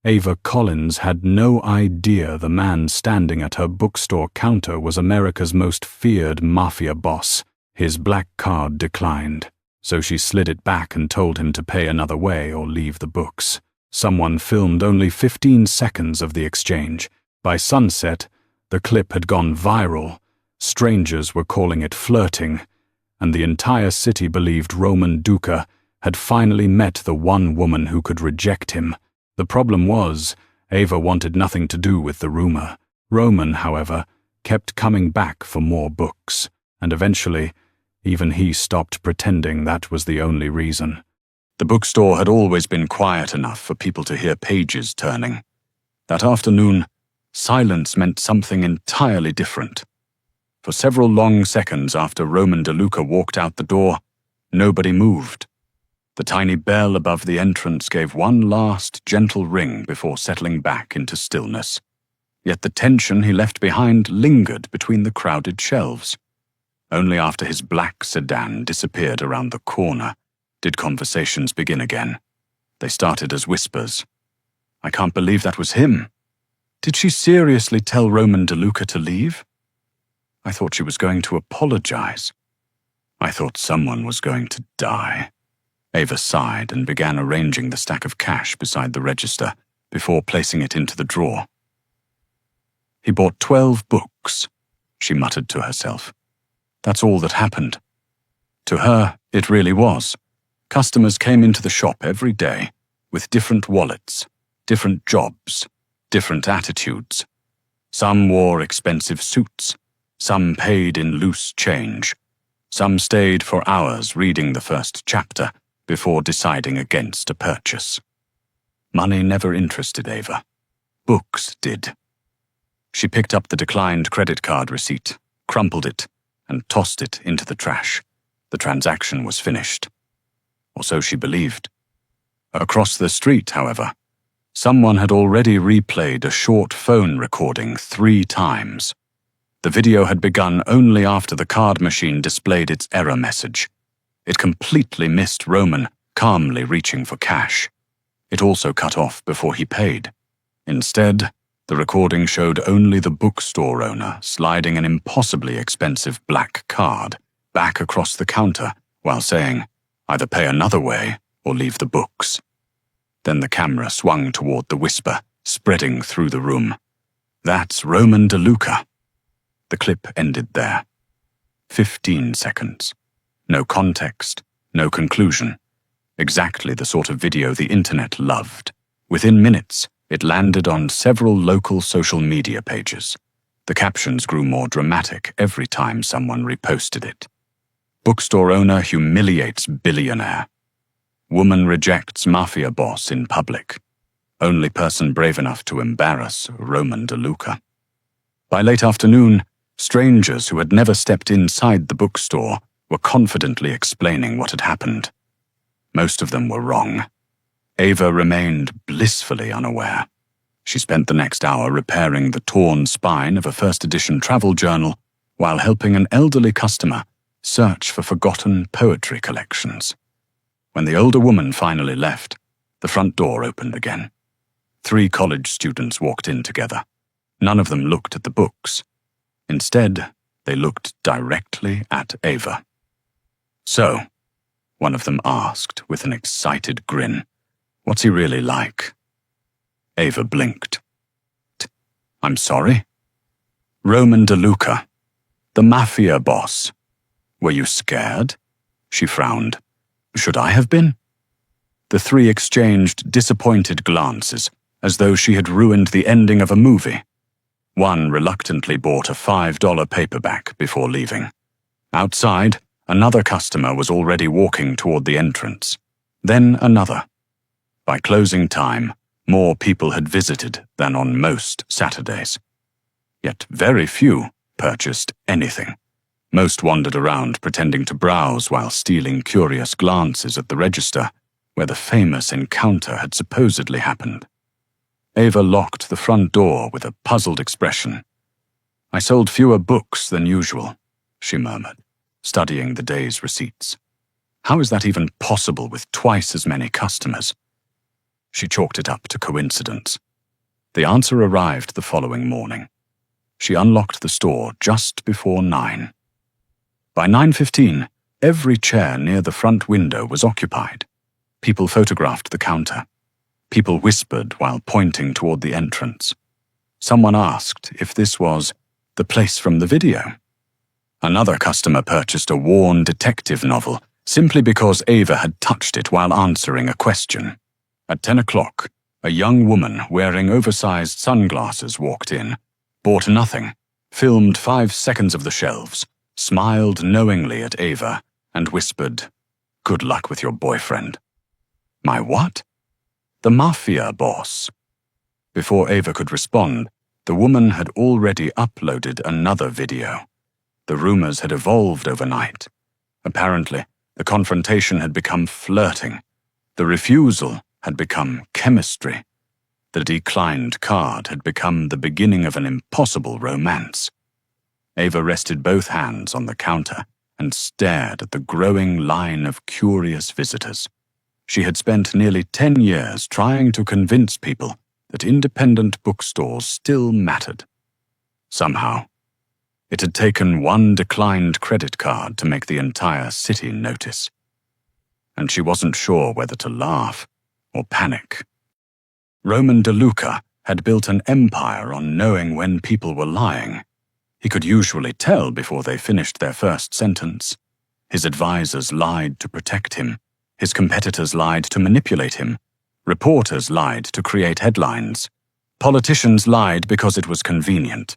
Ava Collins had no idea the man standing at her bookstore counter was America's most feared Mafia boss. His black card declined, so she slid it back and told him to pay another way or leave the books. Someone filmed only 15 seconds of the exchange. By sunset, the clip had gone viral. Strangers were calling it flirting, and the entire city believed Roman Duca had finally met the one woman who could reject him. The problem was, Ava wanted nothing to do with the rumor. Roman, however, kept coming back for more books, and eventually, even he stopped pretending that was the only reason. The bookstore had always been quiet enough for people to hear pages turning. That afternoon, silence meant something entirely different. For several long seconds after Roman DeLuca walked out the door, nobody moved. The tiny bell above the entrance gave one last gentle ring before settling back into stillness. Yet the tension he left behind lingered between the crowded shelves. Only after his black sedan disappeared around the corner did conversations begin again. They started as whispers. "I can't believe that was him. Did she seriously tell Roman DeLuca to leave? I thought she was going to apologize. I thought someone was going to die." Ava sighed and began arranging the stack of cash beside the register before placing it into the drawer. "He bought 12 books," she muttered to herself. That's all that happened. To her, it really was. Customers came into the shop every day with different wallets, different jobs, different attitudes. Some wore expensive suits, some paid in loose change. Some stayed for hours reading the first chapter before deciding against a purchase. Money never interested Ava. Books did. She picked up the declined credit card receipt, crumpled it, and tossed it into the trash. The transaction was finished. Or so she believed. Across the street, however, someone had already replayed a short phone recording 3 times. The video had begun only after the card machine displayed its error message. It completely missed Roman calmly reaching for cash. It also cut off before he paid. Instead, the recording showed only the bookstore owner sliding an impossibly expensive black card back across the counter while saying, "Either pay another way or leave the books." Then the camera swung toward the whisper, spreading through the room. "That's Roman DeLuca." The clip ended there. 15 seconds. No context, no conclusion. Exactly the sort of video the internet loved. Within minutes, it landed on several local social media pages. The captions grew more dramatic every time someone reposted it. Bookstore owner humiliates billionaire. Woman rejects Mafia boss in public. Only person brave enough to embarrass Roman DeLuca. By late afternoon, strangers who had never stepped inside the bookstore were confidently explaining what had happened. Most of them were wrong. Ava remained blissfully unaware. She spent the next hour repairing the torn spine of a first-edition travel journal while helping an elderly customer search for forgotten poetry collections. When the older woman finally left, the front door opened again. 3 college students walked in together. None of them looked at the books. Instead, they looked directly at Ava. "So," one of them asked with an excited grin, "what's he really like?" Ava blinked. "I'm sorry?" "Roman DeLuca, the Mafia boss. Were you scared?" She frowned. "Should I have been?" The 3 exchanged disappointed glances, as though she had ruined the ending of a movie. One reluctantly bought a $5 paperback before leaving. Outside, another customer was already walking toward the entrance. Then another. By closing time, more people had visited than on most Saturdays. Yet very few purchased anything. Most wandered around pretending to browse while stealing curious glances at the register where the famous encounter had supposedly happened. Ava locked the front door with a puzzled expression. "I sold fewer books than usual," she murmured, studying the day's receipts. "How is that even possible with twice as many customers?" She chalked it up to coincidence. The answer arrived the following morning. She unlocked the store just before 9. By 9:15, every chair near the front window was occupied. People photographed the counter. People whispered while pointing toward the entrance. Someone asked if this was the place from the video. Another customer purchased a worn detective novel simply because Ava had touched it while answering a question. At 10 o'clock, a young woman wearing oversized sunglasses walked in, bought nothing, filmed 5 seconds of the shelves, smiled knowingly at Ava, and whispered, "Good luck with your boyfriend." "My what?" "The Mafia boss." Before Ava could respond, the woman had already uploaded another video. The rumors had evolved overnight. Apparently, the confrontation had become flirting. The refusal had become chemistry. The declined card had become the beginning of an impossible romance. Ava rested both hands on the counter and stared at the growing line of curious visitors. She had spent nearly 10 years trying to convince people that independent bookstores still mattered. Somehow, it had taken one declined credit card to make the entire city notice. And she wasn't sure whether to laugh or panic. Roman DeLuca had built an empire on knowing when people were lying. He could usually tell before they finished their first sentence. His advisors lied to protect him. His competitors lied to manipulate him. Reporters lied to create headlines. Politicians lied because it was convenient.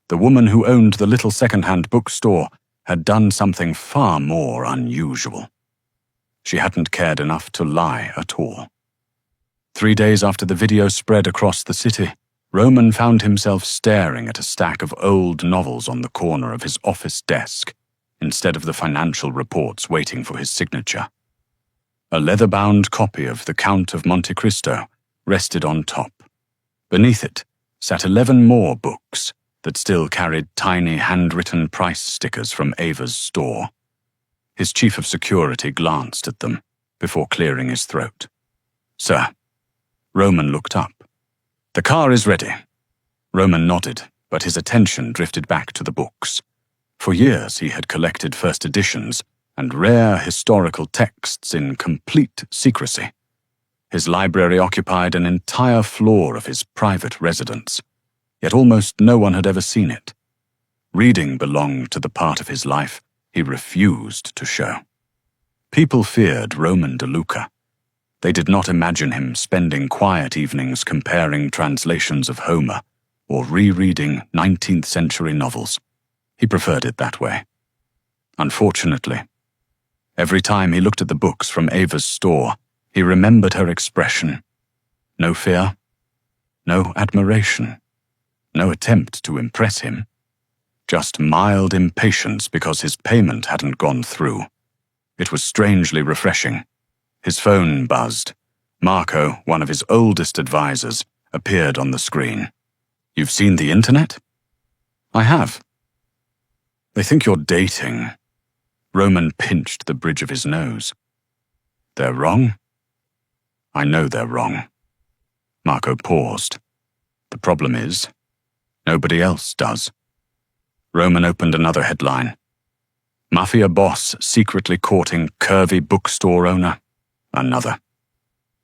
The woman who owned the little second-hand bookstore had done something far more unusual. She hadn't cared enough to lie at all. 3 days after the video spread across the city, Roman found himself staring at a stack of old novels on the corner of his office desk, instead of the financial reports waiting for his signature. A leather-bound copy of The Count of Monte Cristo rested on top. Beneath it sat 11 more books that still carried tiny handwritten price stickers from Ava's store. His chief of security glanced at them before clearing his throat. "Sir." Roman looked up. "The car is ready." Roman nodded, but his attention drifted back to the books. For years he had collected first editions and rare historical texts in complete secrecy. His library occupied an entire floor of his private residence, yet almost no one had ever seen it. Reading belonged to the part of his life he refused to show. People feared Roman DeLuca. They did not imagine him spending quiet evenings comparing translations of Homer or rereading 19th century novels. He preferred it that way. Unfortunately, every time he looked at the books from Ava's store, he remembered her expression. No fear, no admiration, no attempt to impress him. Just mild impatience because his payment hadn't gone through. It was strangely refreshing. His phone buzzed. Marco, one of his oldest advisors, appeared on the screen. "You've seen the internet?" "I have." "They think you're dating." Roman pinched the bridge of his nose. "They're wrong?" "I know they're wrong." Marco paused. "The problem is, nobody else does." Roman opened another headline. "Mafia boss secretly courting curvy bookstore owner." Another.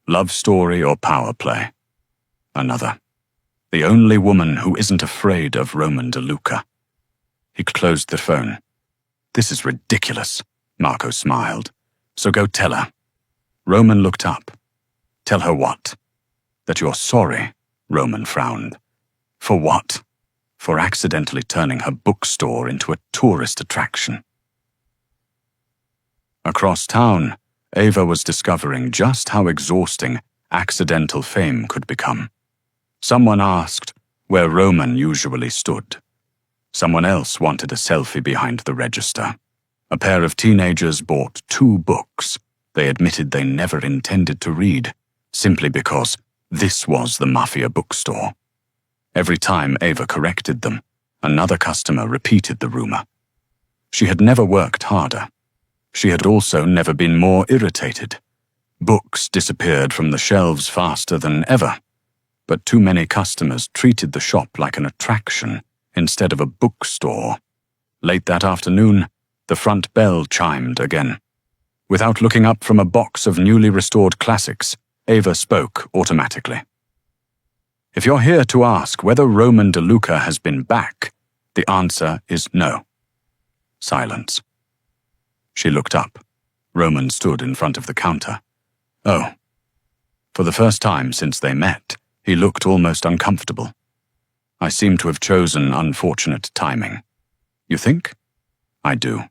"Love story or power play." Another. "The only woman who isn't afraid of Roman DeLuca." He closed the phone. "This is ridiculous," Marco smiled. "So go tell her." Roman looked up. "Tell her what?" "That you're sorry," Roman frowned. "For what?" "For accidentally turning her bookstore into a tourist attraction." Across town, Ava was discovering just how exhausting accidental fame could become. Someone asked where Roman usually stood. Someone else wanted a selfie behind the register. A pair of teenagers bought 2 books they admitted they never intended to read, simply because this was the Mafia bookstore. Every time Ava corrected them, another customer repeated the rumor. She had never worked harder. She had also never been more irritated. Books disappeared from the shelves faster than ever, but too many customers treated the shop like an attraction instead of a bookstore. Late that afternoon, the front bell chimed again. Without looking up from a box of newly restored classics, Ava spoke automatically. If you're here to ask whether Roman DeLuca has been back, the answer is no. Silence. She looked up. Roman stood in front of the counter. Oh. For the first time since they met, he looked almost uncomfortable. I seem to have chosen unfortunate timing. You think? I do.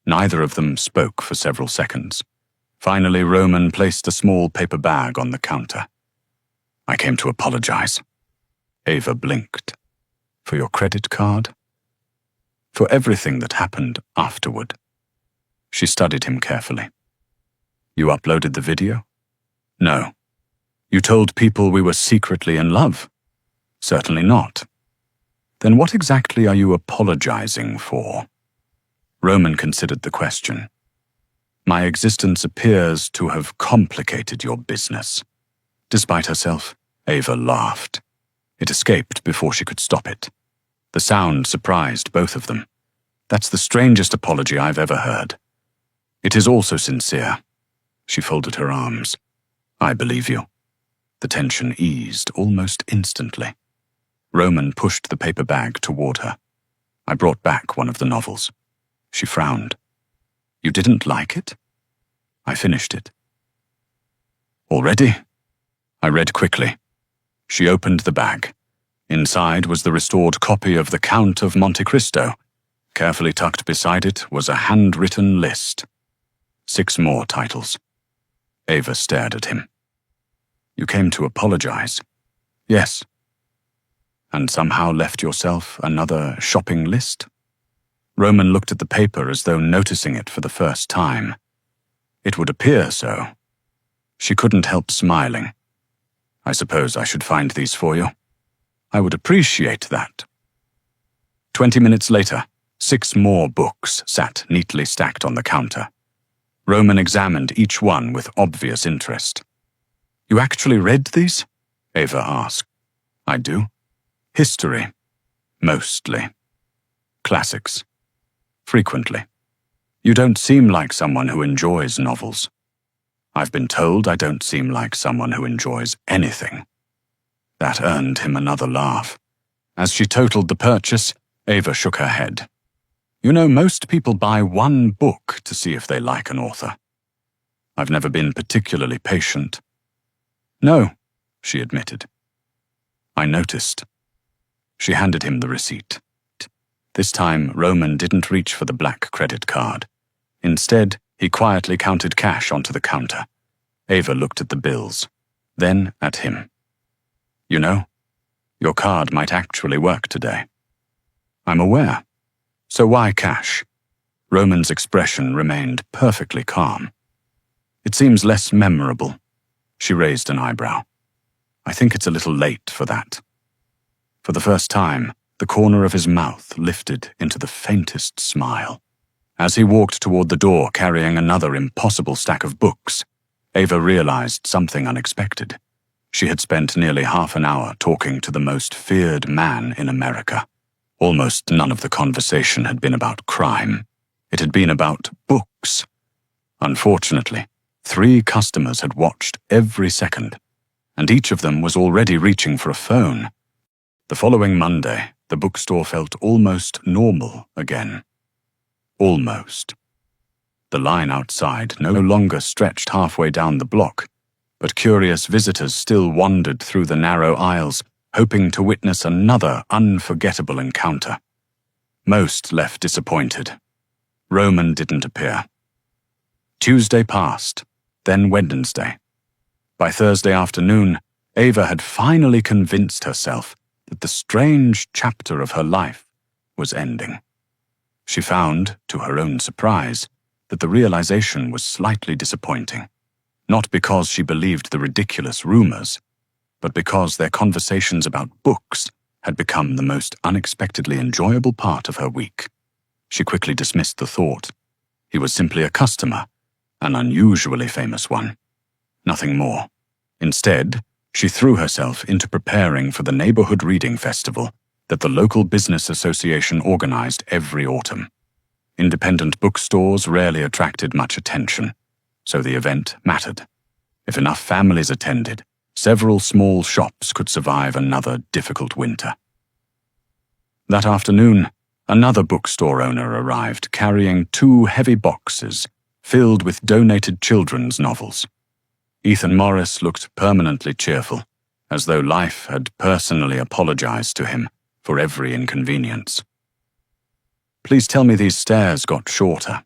Neither of them spoke for several seconds. Finally, Roman placed a small paper bag on the counter. I came to apologize. Ava blinked. For your credit card? For everything that happened afterward. She studied him carefully. You uploaded the video? No. You told people we were secretly in love? Certainly not. Then what exactly are you apologizing for? Roman considered the question. My existence appears to have complicated your business. Despite herself, Ava laughed. It escaped before she could stop it. The sound surprised both of them. That's the strangest apology I've ever heard. It is also sincere. She folded her arms. I believe you. The tension eased almost instantly. Roman pushed the paper bag toward her. I brought back one of the novels. She frowned. You didn't like it? I finished it. Already? I read quickly. She opened the bag. Inside was the restored copy of The Count of Monte Cristo. Carefully tucked beside it was a handwritten list. 6 more titles. Ava stared at him. You came to apologize. Yes. And somehow left yourself another shopping list? Roman looked at the paper as though noticing it for the first time. It would appear so. She couldn't help smiling. I suppose I should find these for you. I would appreciate that. 20 minutes later, 6 more books sat neatly stacked on the counter. Roman examined each one with obvious interest. You actually read these? Ava asked. I do. History. Mostly. Classics. Frequently. You don't seem like someone who enjoys novels. I've been told I don't seem like someone who enjoys anything. That earned him another laugh. As she totaled the purchase, Ava shook her head. You know, most people buy 1 book to see if they like an author. I've never been particularly patient. No, she admitted. I noticed. She handed him the receipt. This time, Roman didn't reach for the black credit card. Instead, he quietly counted cash onto the counter. Ava looked at the bills, then at him. You know, your card might actually work today. I'm aware. So why cash? Roman's expression remained perfectly calm. It seems less memorable. She raised an eyebrow. I think it's a little late for that. For the first time, the corner of his mouth lifted into the faintest smile. As he walked toward the door carrying another impossible stack of books, Ava realized something unexpected. She had spent nearly half an hour talking to the most feared man in America. Almost none of the conversation had been about crime. It had been about books. Unfortunately, 3 customers had watched every second, and each of them was already reaching for a phone. The following Monday, the bookstore felt almost normal again. Almost. The line outside no longer stretched halfway down the block, but curious visitors still wandered through the narrow aisles, hoping to witness another unforgettable encounter. Most left disappointed. Roman didn't appear. Tuesday passed, then Wednesday. By Thursday afternoon, Ava had finally convinced herself that the strange chapter of her life was ending. She found, to her own surprise, that the realization was slightly disappointing, not because she believed the ridiculous rumors, but because their conversations about books had become the most unexpectedly enjoyable part of her week. She quickly dismissed the thought. He was simply a customer, an unusually famous one. Nothing more. Instead, she threw herself into preparing for the neighborhood reading festival that the local business association organized every autumn. Independent bookstores rarely attracted much attention, so the event mattered. If enough families attended, several small shops could survive another difficult winter. That afternoon, another bookstore owner arrived carrying 2 heavy boxes filled with donated children's novels. Ethan Morris looked permanently cheerful, as though life had personally apologized to him for every inconvenience. "Please tell me these stairs got shorter."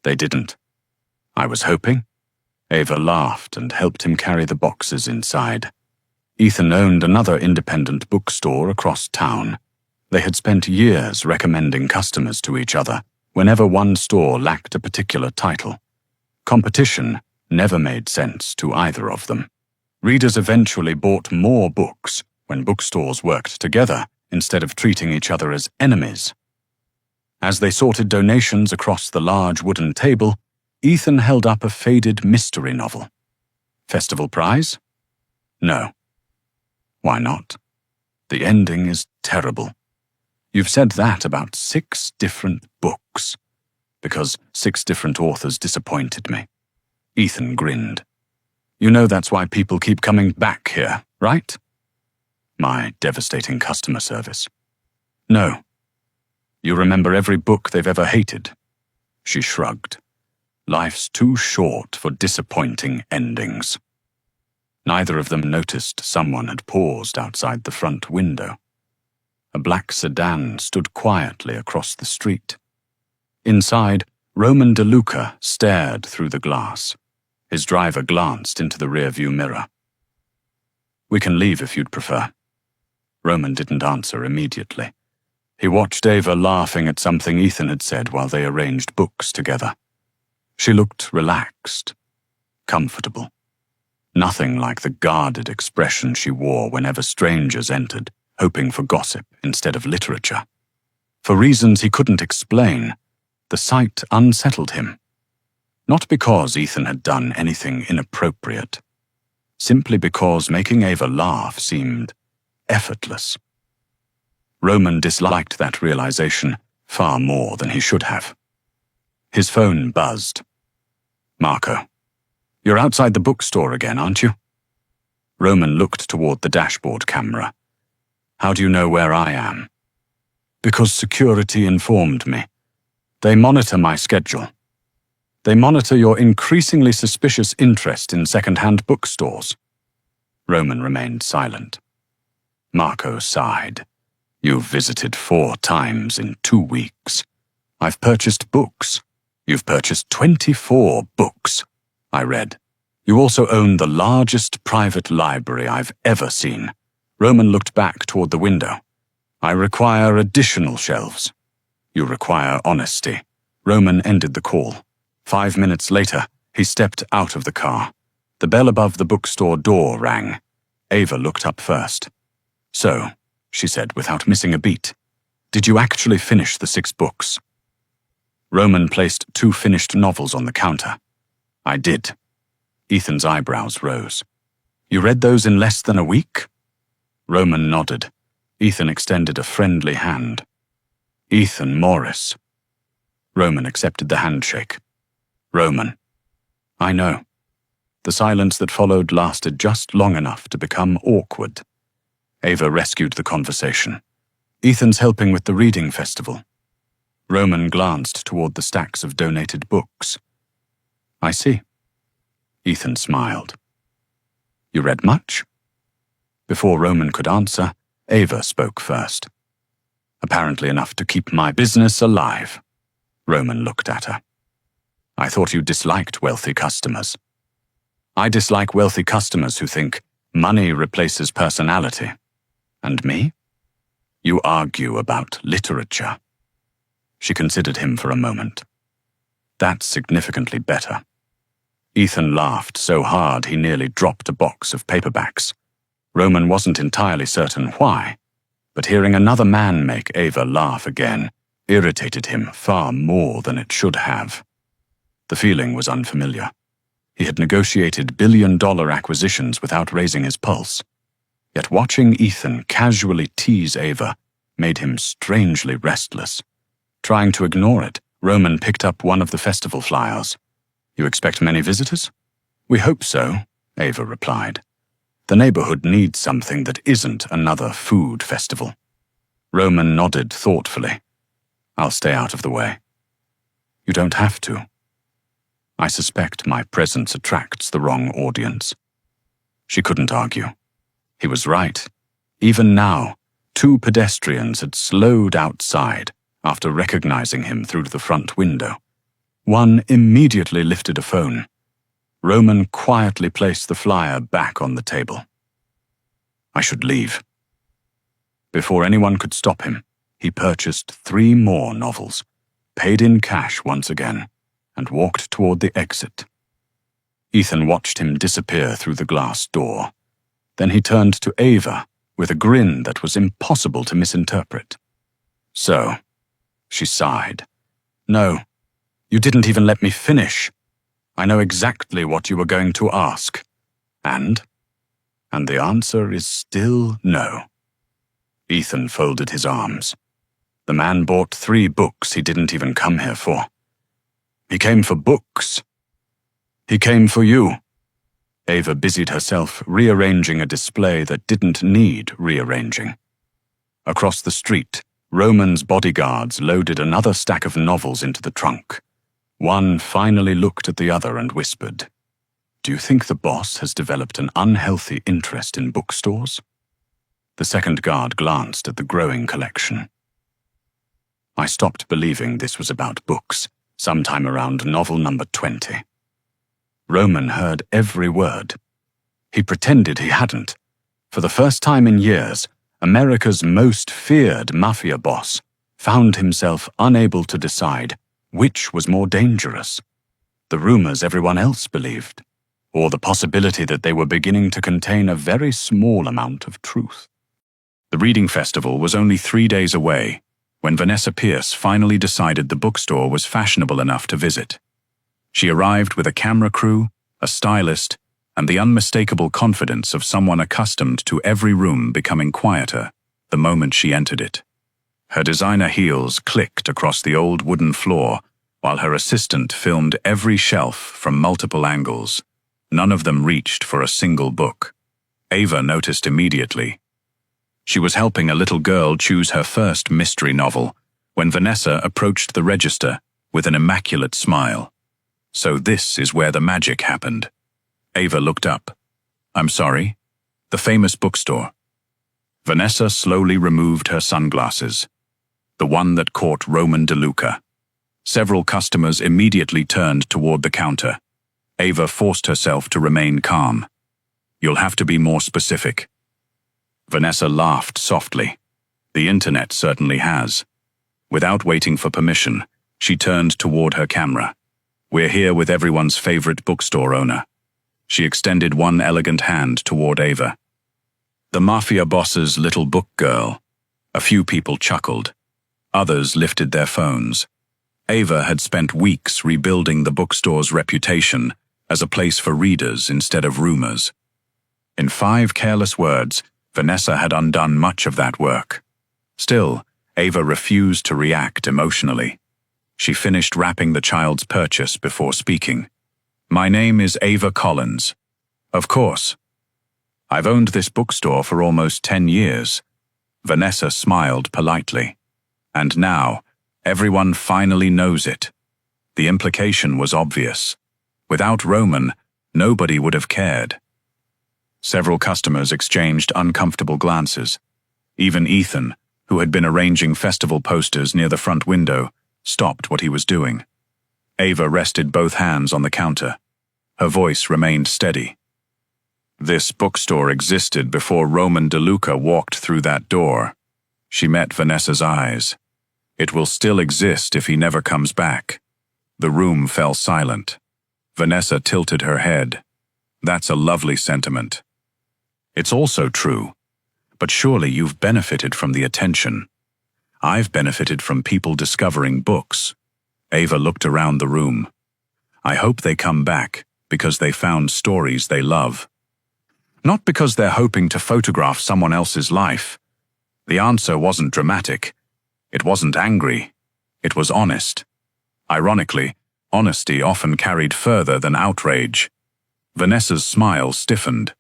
"They didn't." "I was hoping." Ava laughed and helped him carry the boxes inside. Ethan owned another independent bookstore across town. They had spent years recommending customers to each other whenever one store lacked a particular title. Competition never made sense to either of them. Readers eventually bought more books when bookstores worked together instead of treating each other as enemies. As they sorted donations across the large wooden table, Ethan held up a faded mystery novel. "Festival prize?" "No." "Why not?" "The ending is terrible." "You've said that about 6 different books." "Because 6 different authors disappointed me." Ethan grinned. "You know that's why people keep coming back here, right?" "My devastating customer service." "No." "You remember every book they've ever hated." She shrugged. "Life's too short for disappointing endings." Neither of them noticed someone had paused outside the front window. A black sedan stood quietly across the street. Inside, Roman DeLuca stared through the glass. His driver glanced into the rearview mirror. "We can leave if you'd prefer." Roman didn't answer immediately. He watched Ava laughing at something Ethan had said while they arranged books together. She looked relaxed, comfortable. Nothing like the guarded expression she wore whenever strangers entered, hoping for gossip instead of literature. For reasons he couldn't explain, the sight unsettled him. Not because Ethan had done anything inappropriate, simply because making Ava laugh seemed effortless. Roman disliked that realization far more than he should have. His phone buzzed. "Marco, you're outside the bookstore again, aren't you?" Roman looked toward the dashboard camera. "How do you know where I am?" "Because security informed me. They monitor my schedule. They monitor your increasingly suspicious interest in second-hand bookstores." Roman remained silent. Marco sighed. "You've visited 4 times in 2 weeks. I've purchased books. You've purchased 24 books. I read. You also own the largest private library I've ever seen." Roman looked back toward the window. "I require additional shelves." "You require honesty." Roman ended the call. 5 minutes later, he stepped out of the car. The bell above the bookstore door rang. Ava looked up first. "So," she said without missing a beat, "did you actually finish the 6 books?" Roman placed 2 finished novels on the counter. "I did." Ethan's eyebrows rose. "You read those in less than a week?" Roman nodded. Ethan extended a friendly hand. "Ethan Morris." Roman accepted the handshake. "Roman." "I know." The silence that followed lasted just long enough to become awkward. Ava rescued the conversation. "Ethan's helping with the reading festival." Roman glanced toward the stacks of donated books. "I see." Ethan smiled. "You read much?" Before Roman could answer, Ava spoke first. "Apparently enough to keep my business alive." Roman looked at her. "I thought you disliked wealthy customers." "I dislike wealthy customers who think money replaces personality." "And me?" "You argue about literature." She considered him for a moment. "That's significantly better." Ethan laughed so hard he nearly dropped a box of paperbacks. Roman wasn't entirely certain why, but hearing another man make Ava laugh again irritated him far more than it should have. The feeling was unfamiliar. He had negotiated billion-dollar acquisitions without raising his pulse. Yet watching Ethan casually tease Ava made him strangely restless. Trying to ignore it, Roman picked up one of the festival flyers. "You expect many visitors?" "We hope so," Ava replied. "The neighborhood needs something that isn't another food festival." Roman nodded thoughtfully. "I'll stay out of the way." "You don't have to." "I suspect my presence attracts the wrong audience." She couldn't argue. He was right. Even now, two pedestrians had slowed outside after recognizing him through the front window. One immediately lifted a phone. Roman quietly placed the flyer back on the table. "I should leave." Before anyone could stop him, he purchased 3 more novels, paid in cash once again, and walked toward the exit. Ethan watched him disappear through the glass door. Then he turned to Ava with a grin that was impossible to misinterpret. "So," she sighed. "No, you didn't even let me finish. I know exactly what you were going to ask. And the answer is still no." Ethan folded his arms. The man bought 3 books he didn't even come here for. He came for books. He came for you. Ava busied herself rearranging a display that didn't need rearranging. Across the street, Roman's bodyguards loaded another stack of novels into the trunk. One finally looked at the other and whispered, "Do you think the boss has developed an unhealthy interest in bookstores?" The second guard glanced at the growing collection. "I stopped believing this was about books sometime around novel number 20. Roman heard every word. He pretended he hadn't. For the first time in years, America's most feared Mafia boss found himself unable to decide which was more dangerous: the rumors everyone else believed, or the possibility that they were beginning to contain a very small amount of truth. The reading festival was only 3 days away when Vanessa Pierce finally decided the bookstore was fashionable enough to visit. She arrived with a camera crew, a stylist, and the unmistakable confidence of someone accustomed to every room becoming quieter the moment she entered it. Her designer heels clicked across the old wooden floor while her assistant filmed every shelf from multiple angles. None of them reached for a single book. Ava noticed immediately. She was helping a little girl choose her first mystery novel when Vanessa approached the register with an immaculate smile. "So this is where the magic happened." Ava looked up. "I'm sorry?" "The famous bookstore." Vanessa slowly removed her sunglasses, the one that caught Roman DeLuca. Several customers immediately turned toward the counter. Ava forced herself to remain calm. "You'll have to be more specific." Vanessa laughed softly. "The internet certainly has." Without waiting for permission, she turned toward her camera. "We're here with everyone's favorite bookstore owner." She extended one elegant hand toward Ava. "The Mafia boss's little book girl." A few people chuckled. Others lifted their phones. Ava had spent weeks rebuilding the bookstore's reputation as a place for readers instead of rumors. In 5 careless words, Vanessa had undone much of that work. Still, Ava refused to react emotionally. She finished wrapping the child's purchase before speaking. "My name is Ava Collins." "Of course. I've owned this bookstore for almost 10 years. Vanessa smiled politely. "And now, everyone finally knows it." The implication was obvious. Without Roman, nobody would have cared. Several customers exchanged uncomfortable glances. Even Ethan, who had been arranging festival posters near the front window, stopped what he was doing. Ava rested both hands on the counter. Her voice remained steady. "This bookstore existed before Roman DeLuca walked through that door." She met Vanessa's eyes. "It will still exist if he never comes back." The room fell silent. Vanessa tilted her head. "That's a lovely sentiment." "It's also true. But surely you've benefited from the attention." "I've benefited from people discovering books." Ava looked around the room. "I hope they come back, because they found stories they love. Not because they're hoping to photograph someone else's life. The answer wasn't dramatic. It wasn't angry. It was honest. Ironically, honesty often carried further than outrage. Vanessa's smile stiffened.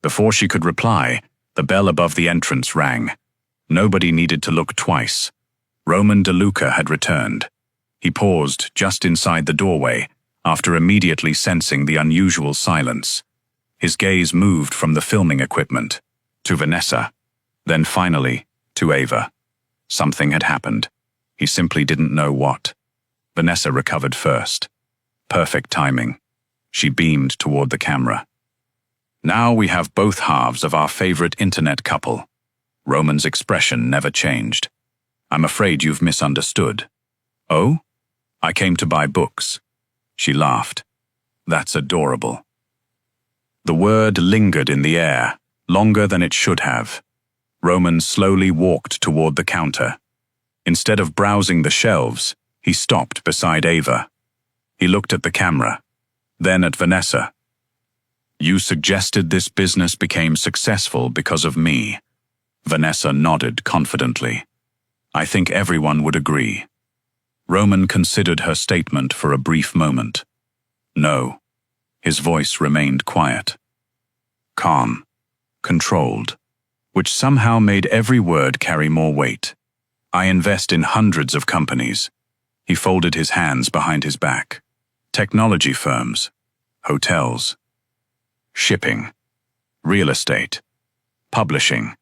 Before she could reply, the bell above the entrance rang. Nobody needed to look twice. Roman DeLuca had returned. He paused just inside the doorway, after immediately sensing the unusual silence. His gaze moved from the filming equipment to Vanessa, then finally to Ava. Something had happened. He simply didn't know what. Vanessa recovered first. Perfect timing. She beamed toward the camera. Now we have both halves of our favorite internet couple. Roman's expression never changed. I'm afraid you've misunderstood. Oh? I came to buy books. She laughed. That's adorable. The word lingered in the air, longer than it should have. Roman slowly walked toward the counter. Instead of browsing the shelves, he stopped beside Ava. He looked at the camera, then at Vanessa. You suggested this business became successful because of me. Vanessa nodded confidently. I think everyone would agree. Roman considered her statement for a brief moment. No. His voice remained quiet. Calm. Controlled. Which somehow made every word carry more weight. I invest in hundreds of companies. He folded his hands behind his back. Technology firms. Hotels. Shipping. Real estate. Publishing.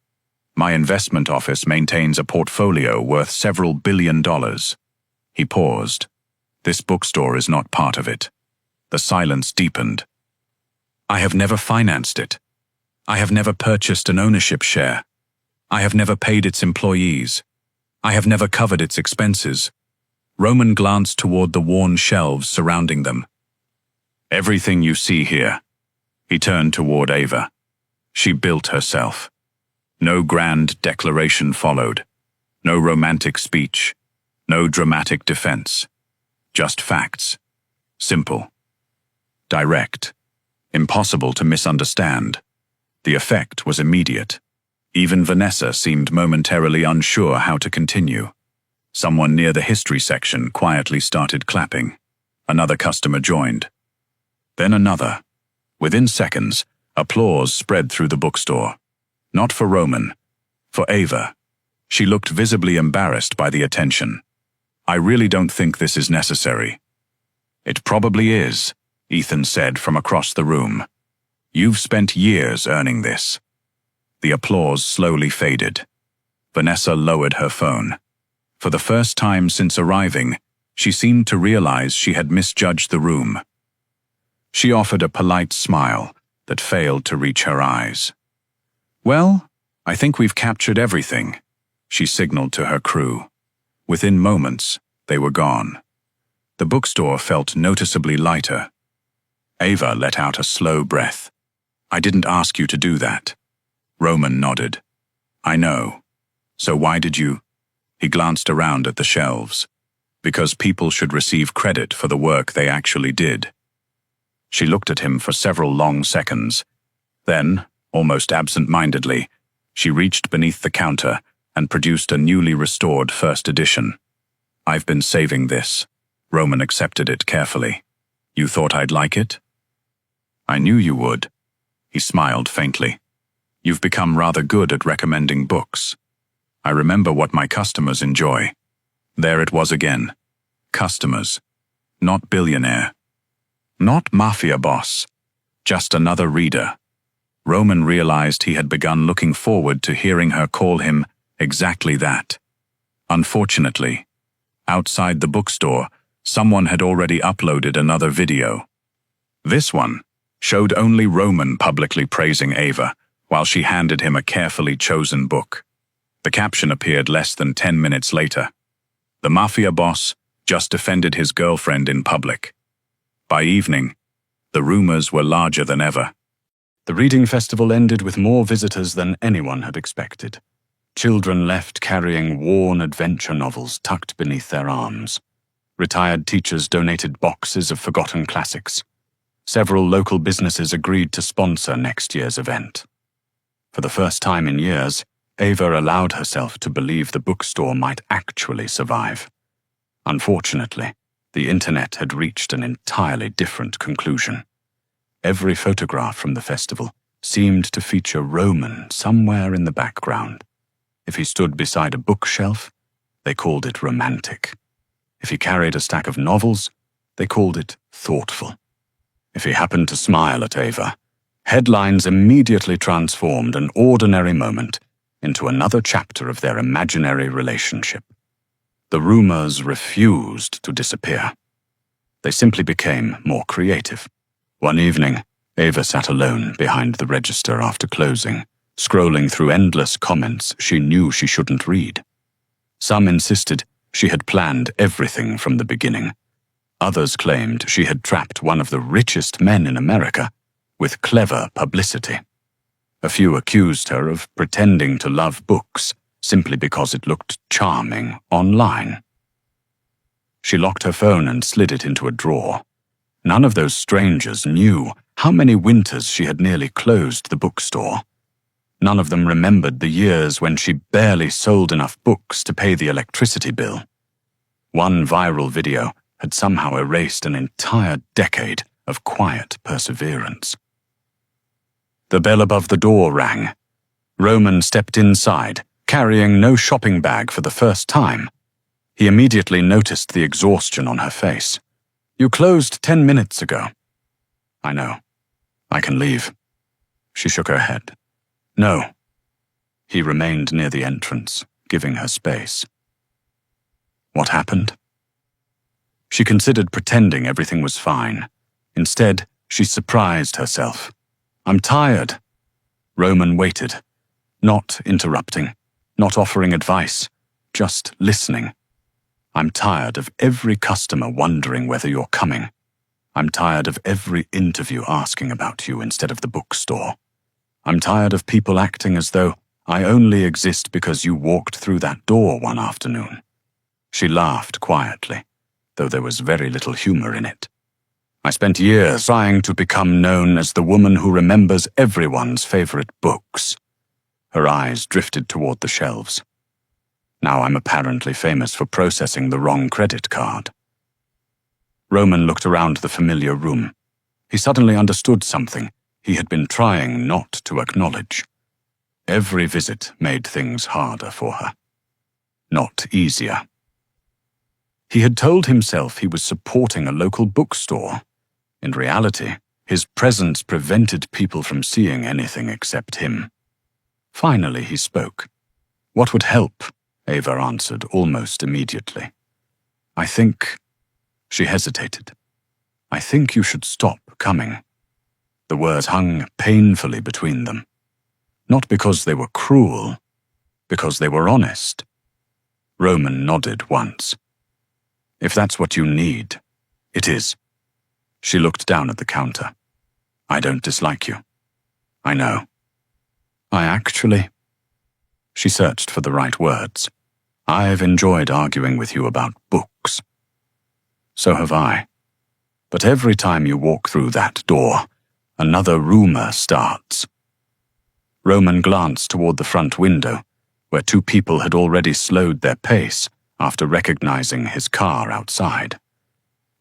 My investment office maintains a portfolio worth several $billion. He paused. This bookstore is not part of it. The silence deepened. I have never financed it. I have never purchased an ownership share. I have never paid its employees. I have never covered its expenses. Roman glanced toward the worn shelves surrounding them. Everything you see here. He turned toward Ava. She built herself. No grand declaration followed. No romantic speech. No dramatic defense. Just facts. Simple. Direct. Impossible to misunderstand. The effect was immediate. Even Vanessa seemed momentarily unsure how to continue. Someone near the history section quietly started clapping. Another customer joined. Then another. Within seconds, applause spread through the bookstore. Not for Roman. For Ava. She looked visibly embarrassed by the attention. I really don't think this is necessary. It probably is, Ethan said from across the room. You've spent years earning this. The applause slowly faded. Vanessa lowered her phone. For the first time since arriving, she seemed to realize she had misjudged the room. She offered a polite smile that failed to reach her eyes. Well, I think we've captured everything, she signaled to her crew. Within moments, they were gone. The bookstore felt noticeably lighter. Ava let out a slow breath. I didn't ask you to do that. Roman nodded. I know. So why did you? He glanced around at the shelves. Because people should receive credit for the work they actually did. She looked at him for several long seconds. Then, almost absent-mindedly, she reached beneath the counter and produced a newly restored first edition. I've been saving this. Roman accepted it carefully. You thought I'd like it? I knew you would. He smiled faintly. You've become rather good at recommending books. I remember what my customers enjoy. There it was again. Customers. Not billionaire. Not mafia boss. Just another reader. Roman realized he had begun looking forward to hearing her call him exactly that. Unfortunately, outside the bookstore, someone had already uploaded another video. This one showed only Roman publicly praising Ava, while she handed him a carefully chosen book. The caption appeared less than 10 minutes later. The mafia boss just defended his girlfriend in public. By evening, the rumors were larger than ever. The reading festival ended with more visitors than anyone had expected. Children left carrying worn adventure novels tucked beneath their arms. Retired teachers donated boxes of forgotten classics. Several local businesses agreed to sponsor next year's event. For the first time in years, Ava allowed herself to believe the bookstore might actually survive. Unfortunately, the internet had reached an entirely different conclusion. Every photograph from the festival seemed to feature Roman somewhere in the background. If he stood beside a bookshelf, they called it romantic. If he carried a stack of novels, they called it thoughtful. If he happened to smile at Ava, headlines immediately transformed an ordinary moment into another chapter of their imaginary relationship. The rumors refused to disappear. They simply became more creative. One evening, Ava sat alone behind the register after closing, scrolling through endless comments she knew she shouldn't read. Some insisted she had planned everything from the beginning. Others claimed she had trapped one of the richest men in America with clever publicity. A few accused her of pretending to love books simply because it looked charming online. She locked her phone and slid it into a drawer. None of those strangers knew how many winters she had nearly closed the bookstore. None of them remembered the years when she barely sold enough books to pay the electricity bill. One viral video had somehow erased an entire decade of quiet perseverance. The bell above the door rang. Roman stepped inside, carrying no shopping bag for the first time. He immediately noticed the exhaustion on her face. "You closed 10 minutes ago." "I know. I can leave." She shook her head. "No." He remained near the entrance, giving her space. What happened? She considered pretending everything was fine. Instead, she surprised herself. "I'm tired." Roman waited, not interrupting, not offering advice, just listening. "I'm tired of every customer wondering whether you're coming. I'm tired of every interview asking about you instead of the bookstore. I'm tired of people acting as though I only exist because you walked through that door one afternoon." She laughed quietly, though there was very little humor in it. "I spent years trying to become known as the woman who remembers everyone's favorite books." Her eyes drifted toward the shelves. "Now I'm apparently famous for processing the wrong credit card." Roman looked around the familiar room. He suddenly understood something he had been trying not to acknowledge. Every visit made things harder for her, not easier. He had told himself he was supporting a local bookstore. In reality, his presence prevented people from seeing anything except him. Finally, he spoke. "What would help?" Ava answered almost immediately. "I think—" She hesitated. "I think you should stop coming." The words hung painfully between them. Not because they were cruel, because they were honest. Roman nodded once. "If that's what you need, it is." She looked down at the counter. "I don't dislike you. I know. I actually—" She searched for the right words. "I've enjoyed arguing with you about books. So have I. But every time you walk through that door, another rumor starts." Roman glanced toward the front window, where two people had already slowed their pace after recognizing his car outside.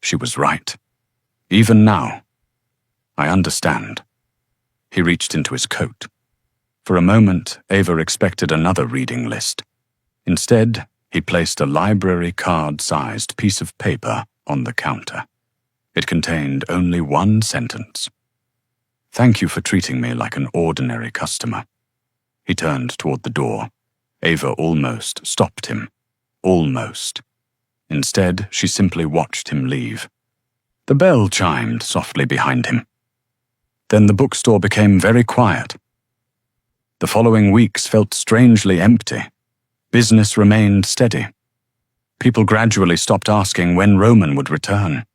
She was right. Even now. "I understand." He reached into his coat. For a moment, Ava expected another reading list. Instead, he placed a library card-sized piece of paper on the counter. It contained only one sentence. "Thank you for treating me like an ordinary customer." He turned toward the door. Ava almost stopped him. Almost. Instead, she simply watched him leave. The bell chimed softly behind him. Then the bookstore became very quiet. The following weeks felt strangely empty. Business remained steady. People gradually stopped asking when Roman would return.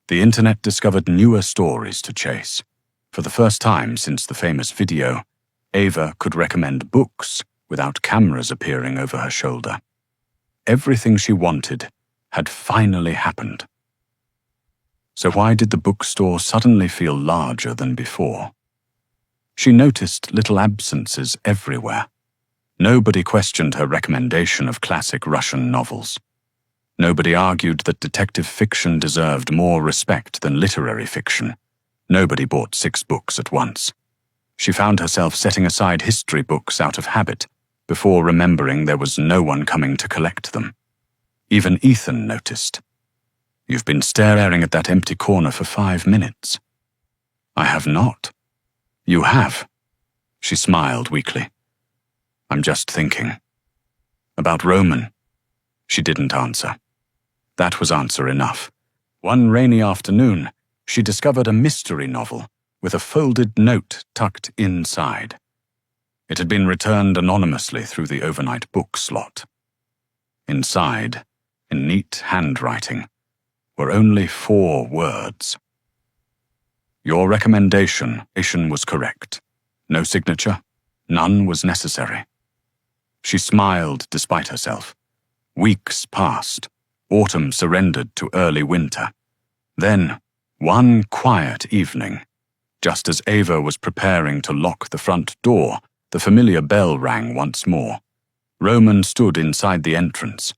The internet discovered newer stories to chase. For the first time since the famous video, Ava could recommend books without cameras appearing over her shoulder. Everything she wanted had finally happened. So why did the bookstore suddenly feel larger than before? She noticed little absences everywhere. Nobody questioned her recommendation of classic Russian novels. Nobody argued that detective fiction deserved more respect than literary fiction. Nobody bought 6 books at once. She found herself setting aside history books out of habit, before remembering there was no one coming to collect them. Even Ethan noticed. "You've been staring at that empty corner for 5 minutes." "I have not." "You have." She smiled weakly. "I'm just thinking." "About Roman?" She didn't answer. That was answer enough. One rainy afternoon, she discovered a mystery novel with a folded note tucked inside. It had been returned anonymously through the overnight book slot. Inside, in neat handwriting, were only 4 words. "Your recommendation was correct. No signature, none was necessary." She smiled despite herself. Weeks passed. Autumn surrendered to early winter. Then, one quiet evening, just as Ava was preparing to lock the front door, the familiar bell rang once more. Roman stood inside the entrance.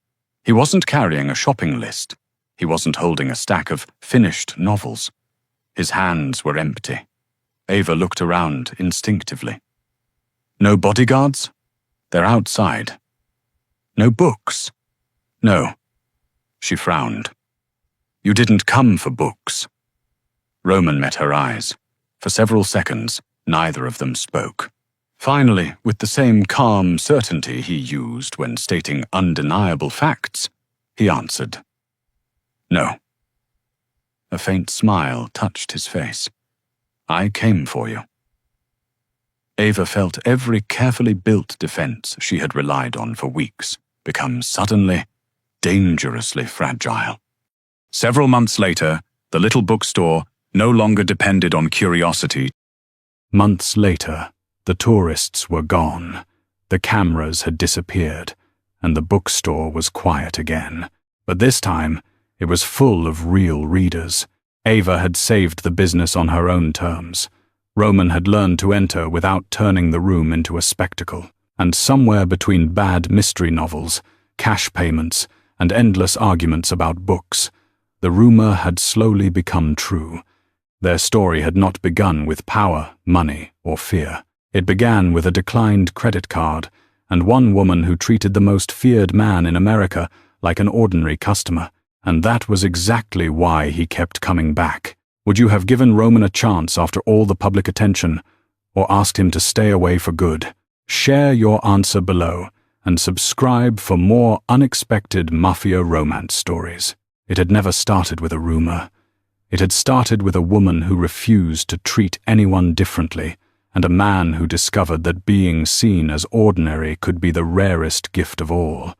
He wasn't carrying a shopping list. He wasn't holding a stack of finished novels. His hands were empty. Ava looked around instinctively. "No bodyguards? They're outside." "No books?" "No." She frowned. "You didn't come for books." Roman met her eyes. For several seconds, neither of them spoke. Finally, with the same calm certainty he used when stating undeniable facts, he answered, "No." A faint smile touched his face. "I came for you." Ava felt every carefully built defense she had relied on for weeks become suddenly, dangerously fragile. Several months later, the little bookstore no longer depended on curiosity. Months later, the tourists were gone, the cameras had disappeared, and the bookstore was quiet again. But this time, it was full of real readers. Ava had saved the business on her own terms. Roman had learned to enter without turning the room into a spectacle. And somewhere between bad mystery novels, cash payments, and endless arguments about books, the rumor had slowly become true. Their story had not begun with power, money, or fear. It began with a declined credit card and one woman who treated the most feared man in America like an ordinary customer. And that was exactly why he kept coming back. Would you have given Roman a chance after all the public attention, or asked him to stay away for good? Share your answer below and subscribe for more unexpected Mafia romance stories. It had never started with a rumor. It had started with a woman who refused to treat anyone differently, and a man who discovered that being seen as ordinary could be the rarest gift of all.